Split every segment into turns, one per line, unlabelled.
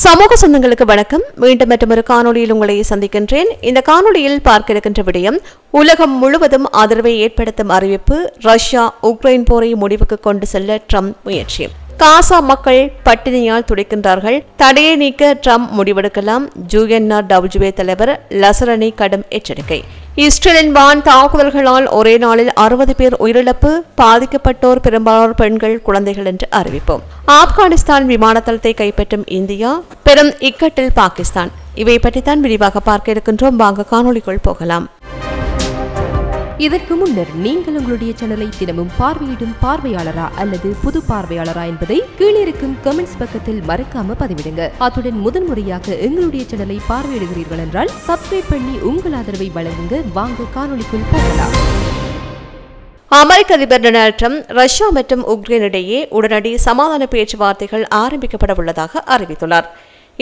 சமூக சொந்தங்களுக்கு வணக்கம். மீண்டும் மற்றொரு காணொலியில் உங்களை சந்திக்கின்றேன். இந்த காணொலியில் பார்க்க இருக்கின்ற விடயம், உலகம் முழுவதும் ஆதரவை ஏற்படுத்தும் அறிவிப்பு. ரஷ்யா உக்ரைன் போரை முடிவுக்கு கொண்டு செல்ல ட்ரம்ப் முயற்சி. காசா மக்கள் பட்டினியால் துடிக்கின்றார்கள். தடையை நீக்க ட்ரம்ப் முடிவெடுக்கலாம். UNRWA தலைவர் லசரணி கடும் எச்சரிக்கை. இஸ்ரேலின் வான் தாக்குதல்களால் ஒரே நாளில் 60 பேர் உயிரிழப்பு. பாதிக்கப்பட்டோர் பெரும்பாலான பெண்கள், குழந்தைகள் என்று அறிவிப்போம். ஆப்கானிஸ்தான் விமான தளத்தை கைப்பற்றும் இந்தியா, பெரும் இக்கட்டில் பாகிஸ்தான். இவை பற்றித்தான் விரிவாக பார்க்க இருக்கின்றோம். வாங்க காணொலிக்குள் போகலாம்.
இதற்கு முன்னர் நீங்கள் உங்களுடைய சேனலை தினமும் பார்வையிடும் பார்வையாளரா அல்லது புது பார்வையாளரா என்பதை கீழே இருக்கும் கமெண்ட்ஸ் பக்கத்தில் மறக்காம பதிவிடுங்க. அத்துடன் முதன்முறையாக எங்களுடைய சேனலை பார்வையிடுகிறீர்கள் என்றால் சப்ஸ்கிரைப் பண்ணி உங்கள் ஆதரவை வழங்குங்க. வாங்க காணொலிக்குள் போகலாம்.
அமெரிக்க அதிபர் டொனால்ட் ட்ரம்ப் ரஷ்யா மற்றும் உக்ரைன் இடையே உடனடி சமாதான பேச்சுவார்த்தைகள் ஆரம்பிக்கப்பட உள்ளதாக அறிவித்துள்ளார்.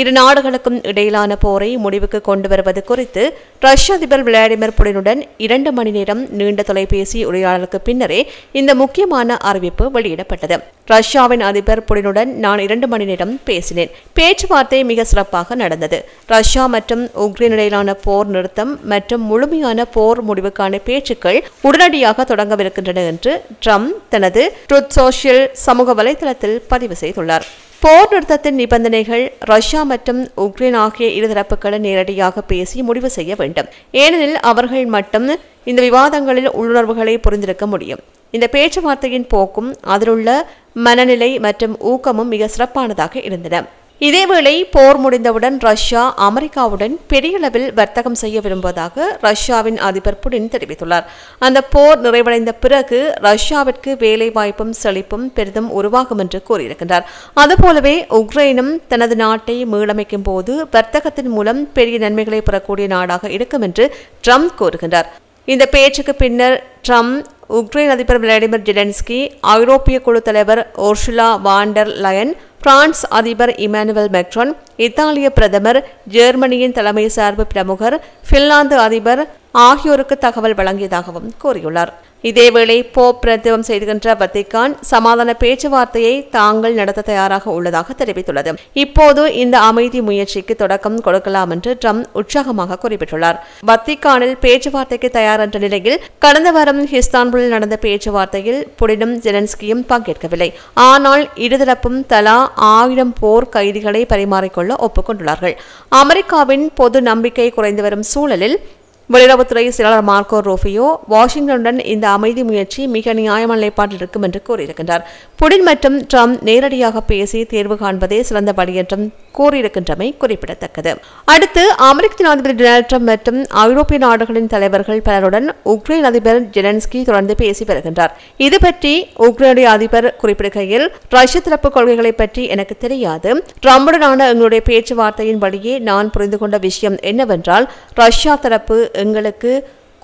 இரு நாடுகளுக்கும் இடையிலான போரை முடிவுக்கு கொண்டு வருவது குறித்து ரஷ்ய அதிபர் விளாடிமிர் புடினுடன் 2 மணி நேரம் நீண்ட தொலைபேசி உரையாடலுக்கு பின்னரே இந்த முக்கியமான அறிவிப்பு வெளியிடப்பட்டது. ரஷ்யாவின் அதிபர் புடினுடன் நான் 2 மணி நேரம் பேசினேன். பேச்சுவார்த்தை மிக சிறப்பாக நடந்தது. ரஷ்யா மற்றும் உக்ரைன் இடையிலான போர் நிறுத்தம் மற்றும் முழுமையான போர் முடிவுக்கான பேச்சுக்கள் உடனடியாக தொடங்கவிருக்கின்றன என்று ட்ரம்ப் தனது ட்ரூத் சோஷியல் சமூக வலைதளத்தில் பதிவு செய்துள்ளார். போர் நிறுத்தத்தின் நிபந்தனைகள் ரஷ்யா மற்றும் உக்ரைன் ஆகிய இருதரப்புகளை நேரடியாக பேசி முடிவு செய்ய வேண்டும். ஏனெனில் அவர்கள் மட்டும் இந்த விவாதங்களில் உள்ளுணர்வுகளை புரிந்திருக்க முடியும். இந்த பேச்சுவார்த்தையின் போக்கும் அதிலுள்ள மனநிலை மற்றும் ஊக்கமும் மிக சிறப்பானதாக இருந்தன. இதேவேளை போர் முடிந்தவுடன் ரஷ்யா அமெரிக்காவுடன் பெரிய அளவில் வர்த்தகம் செய்ய விரும்புவதாக ரஷ்யாவின் அதிபர் புடின் தெரிவித்துள்ளார். அந்த போர் நிறைவடைந்த பிறகு ரஷ்யாவிற்கு வேலை வாய்ப்பும் செழிப்பும் பெரிதும் உருவாகும் என்று கூறியிருக்கின்றார். அதுபோலவே உக்ரைனும் தனது நாட்டை மீளமைக்கும் போது வர்த்தகத்தின் மூலம் பெரிய நன்மைகளை பெறக்கூடிய நாடாக இருக்கும் என்று ட்ரம்ப் கூறுகின்றார். இந்த பேச்சுக்கு பின்னர் ட்ரம்ப், உக்ரைன் அதிபர் விளாடிமிர் ஜெலன்ஸ்கி, ஐரோப்பிய குழு தலைவர் Ursula von der Leyen, France அதிபர் இமானுவேல் மேக்ரான், இத்தாலிய பிரதமர், ஜெர்மனியின் தலைமை சார்பு பிரமுகர், பின்லாந்து அதிபர் ஆகியோருக்கு தகவல் வழங்கியதாகவும் கூறியுள்ளார். இதேவேளை போப் பிரதிபம் செய்கின்ற வத்திக்கான் சமாதான பேச்சுவார்த்தையை தாங்கள் நடத்த தயாராக உள்ளதாக தெரிவித்துள்ளது. இப்போது இந்த அமைதி முயற்சிக்கு தொடக்கம் கொடுக்கலாம் என்று ட்ரம்ப் உற்சாகமாக குறிப்பிட்டுள்ளார். வத்திக்கானில் பேச்சுவார்த்தைக்கு தயார் என்ற நிலையில் கடந்த வாரம் இஸ்தான்புலில் நடந்த பேச்சுவார்த்தையில் புடினும் ஜெலன்ஸ்கியும் பங்கேற்கவில்லை. ஆனால் இருதரப்பும் தலா 1000 போர் கைதிகளை பரிமாறிக்கொள்ள ஒப்புக்கொண்டுள்ளார்கள். அமெரிக்காவின் பொது நம்பிக்கை குறைந்து வரும் சூழலில் வெளியுறவுத்துறை செயலாளர் மார்க்கோ ரூபியோ வாஷிங்டனுடன் இந்த அமைதி முயற்சி மிக நியாயமான நிலைப்பாட்டில் இருக்கும் என்று கூறியிருக்கின்றார். புடின் மற்றும் ட்ரம்ப் நேரடியாக பேசி தேர்வு காண்பதே சிறந்த வழி என்றும் கூறியிருக்கின்றமை குறிப்பிடத்தக்கது. அடுத்து அமெரிக்க ஜனாதிபதி டொனால்ட் ட்ரம்ப் மற்றும் ஐரோப்பிய நாடுகளின் தலைவர்கள் பலருடன் உக்ரைன் அதிபர் ஜெலன்ஸ்கி தொடர்ந்து பேசி வருகின்றார். இது பற்றி உக்ரைனுடைய அதிபர் குறிப்பிடுகையில், ரஷ்ய தரப்பு கொள்கைகளை பற்றி எனக்கு தெரியாது. ட்ரம்புடனான எங்களுடைய பேச்சுவார்த்தையின் வழியே நான் புரிந்து கொண்ட விஷயம் என்னவென்றால், ரஷ்யா தரப்பு எங்களுக்கு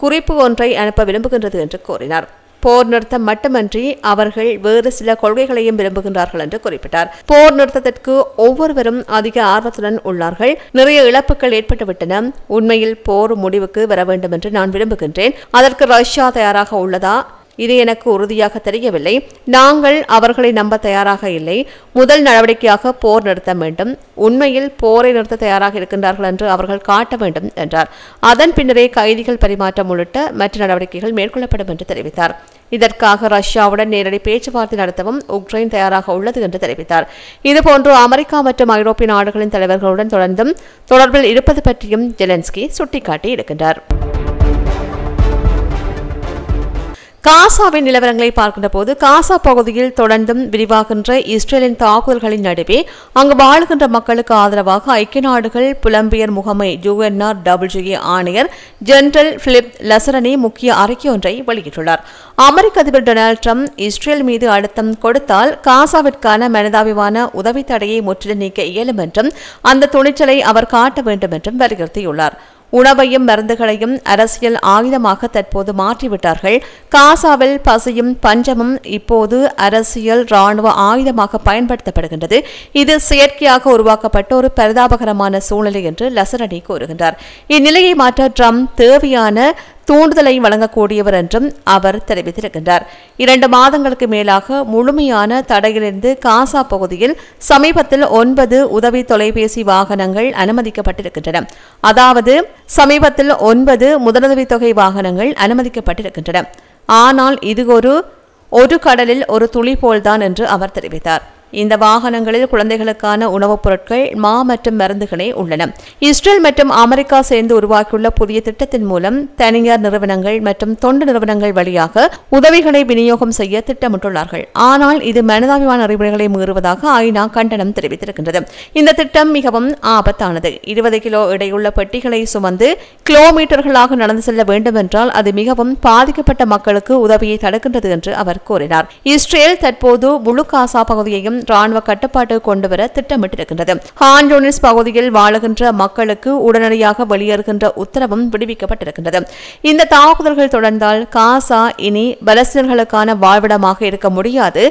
குறிப்பு ஒன்றை அனுப்ப விரும்புகின்றது என்று கூறினார். போர் நிறுத்தம் மட்டுமன்றி அவர்கள் வேறு சில கொள்கைகளையும் விரும்புகின்றார்கள் என்று குறிப்பிட்டார். போர் நிறுத்தத்திற்கு ஒவ்வொருவரும் அதிக ஆர்வத்துடன் உள்ளார்கள். நிறைய இழப்புகள் ஏற்பட்டுவிட்டன. உண்மையில் போர் முடிவுக்கு வர வேண்டும் என்று நான் விரும்புகின்றேன். அதற்கு ரஷ்யா தயாராக உள்ளதா? இது எனக்கு உறுதியாக தெரியவில்லை. நாங்கள் அவர்களை நம்ப தயாராக இல்லை. முதல் நடவடிக்கையாக போர் நிறுத்த வேண்டும். உண்மையில் போரை நிறுத்த தயாராக இருக்கின்றார்கள் என்று அவர்கள் காட்ட வேண்டும் என்றார். அதன் பின்னரே கைதிகள் பரிமாற்றம் உள்ளிட்ட மற்ற நடவடிக்கைகள் மேற்கொள்ளப்படும் என்று தெரிவித்தார். இதற்காக ரஷ்யாவுடன் நேரடி பேச்சுவார்த்தை நடத்தவும் உக்ரைன் தயாராக உள்ளது என்று தெரிவித்தார். இதுபோன்று அமெரிக்கா மற்றும் ஐரோப்பிய நாடுகளின் தலைவர்களுடன் தொடர்ந்தும் தொடர்பில் இருப்பது பற்றியும் ஜெலன்ஸ்கி சுட்டிக்காட்டி இருக்கின்றார். காசாவின் நிலவரங்களை பார்க்கின்ற போது, காசா பகுதியில் தொடர்ந்தும் விரிவாகின்ற இஸ்ரேலின் தாக்குதல்களின் நடுவே அங்கு வாழ்கின்ற மக்களுக்கு ஆதரவாக ஐக்கிய நாடுகள் புலம்பெயர் முகமை UNRWA ஆணையர் ஜெனரல் பிலிப் லசரணி முக்கிய அறிக்கை ஒன்றை வெளியிட்டுள்ளார். அமெரிக்க அதிபர் டொனால்ட் ட்ரம்ப் இஸ்ரேல் மீது அழுத்தம் கொடுத்தால் காசாவிற்கான மனிதாபிமான உதவி தடையை முற்றிலும் நீக்க இயலும் என்றும் அந்த துணிச்சலை அவர் காட்ட வேண்டும் என்றும் வலியுறுத்தியுள்ளார். உணவையும் மருந்துகளையும் அரசியல் ஆயுதமாக தற்போது மாற்றிவிட்டார்கள். காசாவில் பசியும் பஞ்சமும் இப்போது அரசியல் ராணுவ ஆயுதமாக பயன்படுத்தப்படுகின்றது. இது செயற்கையாக உருவாக்கப்பட்ட ஒரு பரிதாபகரமான சூழ்நிலை என்று லசரணி கூறுகின்றார். இந்நிலையை மாற்ற ட்ரம்ப் தேவையான தூண்டுதலை வழங்கக்கூடியவர் என்றும் அவர் தெரிவித்திருக்கின்றார். 2 மாதங்களுக்கு மேலாக முழுமையான தடையிலிருந்து காசா பகுதியில் சமீபத்தில் 9 உதவி தொலைபேசி வாகனங்கள் அனுமதிக்கப்பட்டிருக்கின்றன. அதாவது சமீபத்தில் 9 முதலுதவி தொகை வாகனங்கள் அனுமதிக்கப்பட்டிருக்கின்றன. ஆனால் இது ஒரு கடலில் ஒரு துளி போல்தான் என்று அவர் தெரிவித்தார். இந்த வாகனங்களில் குழந்தைகளுக்கான உணவுப் பொருட்கள், மா மற்றும் மருந்துகளே உள்ளன. இஸ்ரேல் மற்றும் அமெரிக்கா சேர்ந்து உருவாக்கியுள்ள புதிய திட்டத்தின் மூலம் தனியார் நிறுவனங்கள் மற்றும் தொண்டு நிறுவனங்கள் வழியாக உதவிகளை விநியோகம் செய்ய திட்டமிட்டுள்ளார்கள். ஆனால் இது மனிதாபிமான நெறிமுறைகளை மீறுவதாக ஐநா கண்டனம் தெரிவித்திருக்கின்றது. இந்த திட்டம் மிகவும் ஆபத்தானது. 20 கிலோ எடையுள்ள பெட்டிகளை சுமந்து கிலோமீட்டர்களாக நடந்து செல்ல வேண்டும் என்றால் அது மிகவும் பாதிக்கப்பட்ட மக்களுக்கு உதவியை தடுக்கின்றது என்று அவர் கூறினார். இஸ்ரேல் தற்போது முழு காசா பகுதியையும் ராணுவ கட்டுப்பாட்டு கொண்டுவர திட்டமிட்டிருக்கின்றது. ஹான் யூனிஸ் பகுதியில் வாழுகின்ற மக்களுக்கு உடனடியாக வெளியேறுகின்ற உத்தரவும் விடுவிக்கப்பட்டிருக்கின்றது. இந்த தாக்குதல்கள் தொடர்ந்தால் காசா இனி பலஸ்தீனர்களுக்கான வாழ்விடமாக இருக்க முடியாது,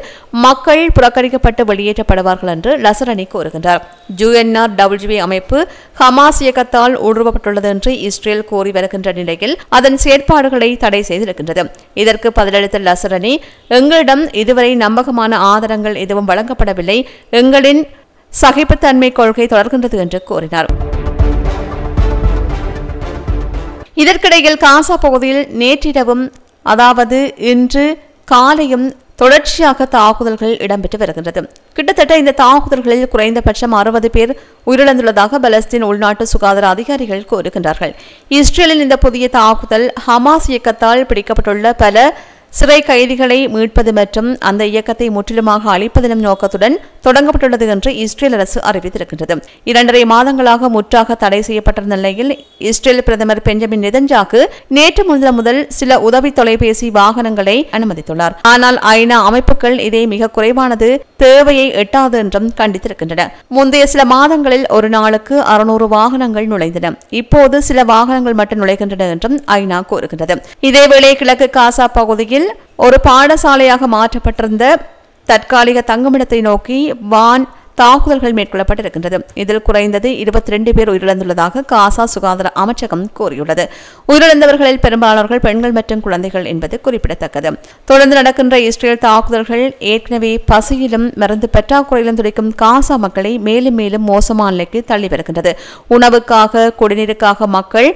மக்கள் புறக்கணிக்கப்பட்டு வெளியேற்றப்படுவார்கள் என்று லசரணி கூறுகின்றார். UNRWA அமைப்பு ஹமாஸ் இயக்கத்தால் ஊடுருவப்பட்டுள்ளது என்று இஸ்ரேல் கூறி வருகின்ற நிலையில் அதன் செயற்பாடுகளை தடை செய்திருக்கின்றது. இதற்கு பதிலளித்த லசரணி, எங்களிடம் இதுவரை நம்பகமான ஆதாரங்கள் எதுவும் வழங்கப்படவில்லை, எங்களின் சகிப்புத்தன்மை கொள்கை தொடர்கின்றது என்று கூறினார். இதற்கிடையில் காசா பகுதியில் நேற்றிரவும் அதாவது இன்று காலையும் தொடர்ச்சியாக தாக்குதல்கள் இடம்பெற்று வருகின்றது. கிட்டத்தட்ட இந்த தாக்குதல்களில் குறைந்தபட்சம் 60 பேர் உயிரிழந்துள்ளதாக பலஸ்தீன் உள்நாட்டு சுகாதார அதிகாரிகள் கூறுகின்றார்கள். இஸ்ரேலின் இந்த புதிய தாக்குதல் ஹமாஸ் இயக்கத்தால் பிடிக்கப்பட்டுள்ள பல சிறை கைதிகளை மீட்பது மற்றும் அந்த இயக்கத்தை முற்றிலுமாக அழிப்பதனும் நோக்கத்துடன் தொடங்கப்பட்டுள்ளது என்று இஸ்ரேல் அரசு அறிவித்திருக்கின்றது. 2.5 மாதங்களாக முற்றாக தடை செய்யப்பட்டிருந்த நிலையில் இஸ்ரேல் பிரதமர் பெஞ்சமின் நெதன்யாகு நேற்று முதல் சில உதவி தொலைபேசி வாகனங்களை அனுமதித்துள்ளார். ஆனால் ஐநா அமைப்புகள் இதை மிக குறைவானது, தேவையை எட்டாது என்றும் கண்டித்திருக்கின்றன. முந்தைய சில மாதங்களில் ஒரு நாளுக்கு 600 வாகனங்கள் நுழைந்தன. இப்போது சில வாகனங்கள் மட்டும் நுழைகின்றன என்றும் ஐநா கூறுகின்றது. இதேவேளை கிழக்கு காசா பகுதியில் ஒரு பாடசாலையாக மாற்றப்பட்டிருந்த தற்காலிக தங்குமிடத்தை நோக்கி வான் தாக்குதல்கள் மேற்கொள்ளப்பட்டிருக்கின்றது. இதில் குறைந்தது 22 பேர் உயிரிழந்துள்ளதாக காசா சுகாதார அமைச்சகம் கூறியுள்ளது. உயிரிழந்தவர்களில் பெரும்பாலானவர்கள் பெண்கள் மற்றும் குழந்தைகள் என்பது குறிப்பிடத்தக்கது. தொடர்ந்து நடக்கின்ற இஸ்ரேல் தாக்குதல்கள் ஏற்கனவே பசியிலும் மருந்து பற்றாக்குறையிலும் துடிக்கும் காசா மக்களை மேலும் மேலும் மோசமான நிலைக்கு தள்ளி வருகின்றது. உணவுக்காக, குடிநீருக்காக மக்கள்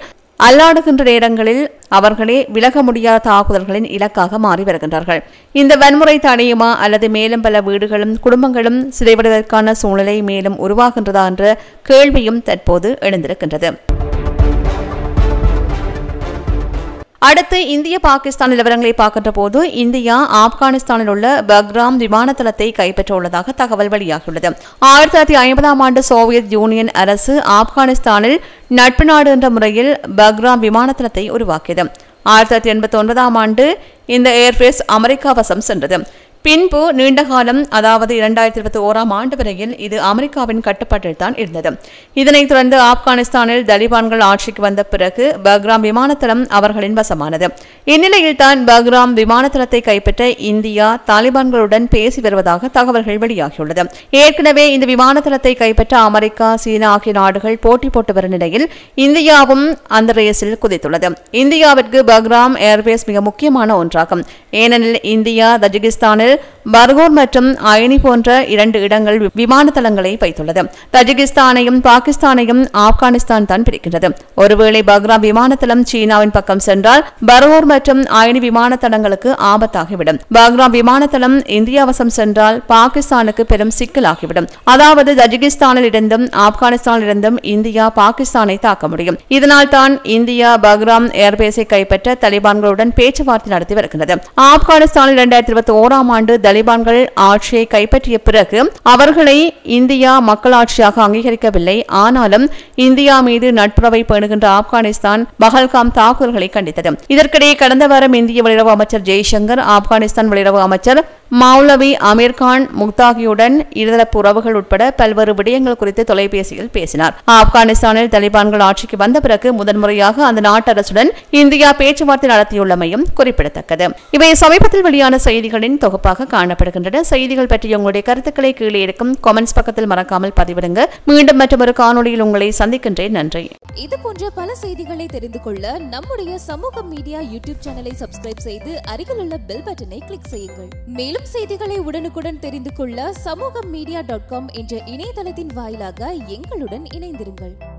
அல்லாடுகின்ற நேரங்களில் அவர்களே விலக முடியாத தாக்குதல்களின் இலக்காக மாறி வருகின்றார்கள். இந்த வன்முறை தடையுமா அல்லது மேலும் பல வீடுகளும் குடும்பங்களும் சிதைவதற்கான சூழ்நிலை மேலும் உருவாகின்றதா என்ற கேள்வியும் தற்போது எழுந்திருக்கின்றது. அடுத்து இந்திய பாகிஸ்தான் நிலவரங்களை பார்க்கின்ற போது இந்தியா ஆப்கானிஸ்தானில் உள்ள பக்ராம் விமான தளத்தை கைப்பற்றவுள்ளதாக தகவல் வெளியாகியுள்ளது. 1950ஆம் ஆண்டு சோவியத் யூனியன் அரசு ஆப்கானிஸ்தானில் நட்பு நாடு என்ற முறையில் பக்ராம் விமான தளத்தை உருவாக்கியது. 1989ஆம் ஆண்டு இந்த ஏர்பேஸ் அமெரிக்கா வசம் சென்றது. பின்பு நீண்ட காலம் அதாவது 2021ஆம் ஆண்டு வரையில் இது அமெரிக்காவின் கட்டுப்பாட்டில் தான் இருந்தது. இதனைத் தொடர்ந்து ஆப்கானிஸ்தானில் தலிபான்கள் ஆட்சிக்கு வந்த பிறகு பக்ராம் விமானத்தளம் அவர்களின் வசமானது. இந்நிலையில் தான் பக்ராம் விமானத்தளத்தை கைப்பற்ற இந்தியா தாலிபான்களுடன் பேசி வருவதாக தகவல்கள் வெளியாகியுள்ளது. ஏற்கனவே இந்த விமானத்தளத்தை கைப்பற்ற அமெரிக்கா, சீனா ஆகிய நாடுகள் போட்டி போட்டு வரும் நிலையில் இந்தியாவும் அந்த ரேஸில் குதித்துள்ளது. இந்தியாவிற்கு பக்ராம் ஏர்பேஸ் மிக முக்கியமான ஒன்றாகும். ஏனெனில் இந்தியா தஜிகிஸ்தானில் பர்கூர் மற்றும் அயனி போன்ற 2 இடங்கள் விமான தளங்களை வைத்துள்ளது. தஜிகிஸ்தானையும் பாகிஸ்தானையும் ஆப்கானிஸ்தான் தான் பிரிக்கின்றது. ஒருவேளை பக்ராம் விமான தளம் சீனாவின் பக்கம் சென்றால் பர்கூர் மற்றும் அயனி விமான தளங்களுக்கு ஆபத்தாகிவிடும். பக்ராம் விமான தளம் இந்தியா வசம் சென்றால் பாகிஸ்தானுக்கு பெரும் சிக்கலாகிவிடும். அதாவது தஜிகிஸ்தானில் இருந்தும் ஆப்கானிஸ்தானில் இருந்தும் இந்தியா பாகிஸ்தானை தாக்க முடியும். இதனால் தான் இந்தியா பக்ராம் ஏர்பேஸை கைப்பற்ற தலிபான்களுடன் பேச்சுவார்த்தை நடத்தி வருகிறது. ஆப்கானிஸ்தானில் 2021ஆம் ஆண்டு தலிபான்கள் ஆட்சியை கைப்பற்றிய பிறகு அவர்களை இந்தியா மக்களாட்சியாக அங்கீகரிக்கவில்லை. ஆனாலும் இந்தியா மீது நட்புறவை பேணுகின்ற ஆப்கானிஸ்தான் பஹல்காம் தாக்குதல்களை கண்டித்தது. இதற்கிடையே கடந்த வாரம் இந்திய வெளியுறவு அமைச்சர் ஜெய்சங்கர் ஆப்கானிஸ்தான் வெளியுறவு அமைச்சர் மௌலவி அமீர்கான் முக்தாகியுடன் இருதரப்பு உறவுகள் உட்பட பல்வேறு விடயங்கள் குறித்து தொலைபேசியில் பேசினார். ஆப்கானிஸ்தானில் தலிபான்கள் ஆட்சிக்கு வந்த பிறகு முதன்முறையாக அந்த நாட்டு அரசுடன் இந்தியா பேச்சுவார்த்தை நடத்தியுள்ளமையும் குறிப்பிடத்தக்கது. இவை சமீபத்தில் வெளியான செய்திகளின் தொகுப்பாக காணப்படுகின்றன. செய்திகள் பற்றிய உங்களுடைய கருத்துக்களை கீழே இருக்கும் கமெண்ட்ஸ் பக்கத்தில் மறக்காமல் பதிவிடுங்க. மீண்டும் மற்றொரு காணொளியில் உங்களை சந்திக்கின்றேன். நன்றி.
இது போன்ற பல செய்திகளை தெரிந்து கொள்ள நம்முடைய சமூக மீடியா யூடியூப் சேனலை சப்ஸ்கிரைப் செய்து அருகிலுள்ள பெல் பட்டனை கிளிக் செய்யுங்கள். மேலும் செய்திகளை உடனுக்குடன் தெரிந்து கொள்ள சமூகமீடியா.com என்ற இணையதளத்தின் வாயிலாக எங்களுடன் இணைந்திருங்கள்.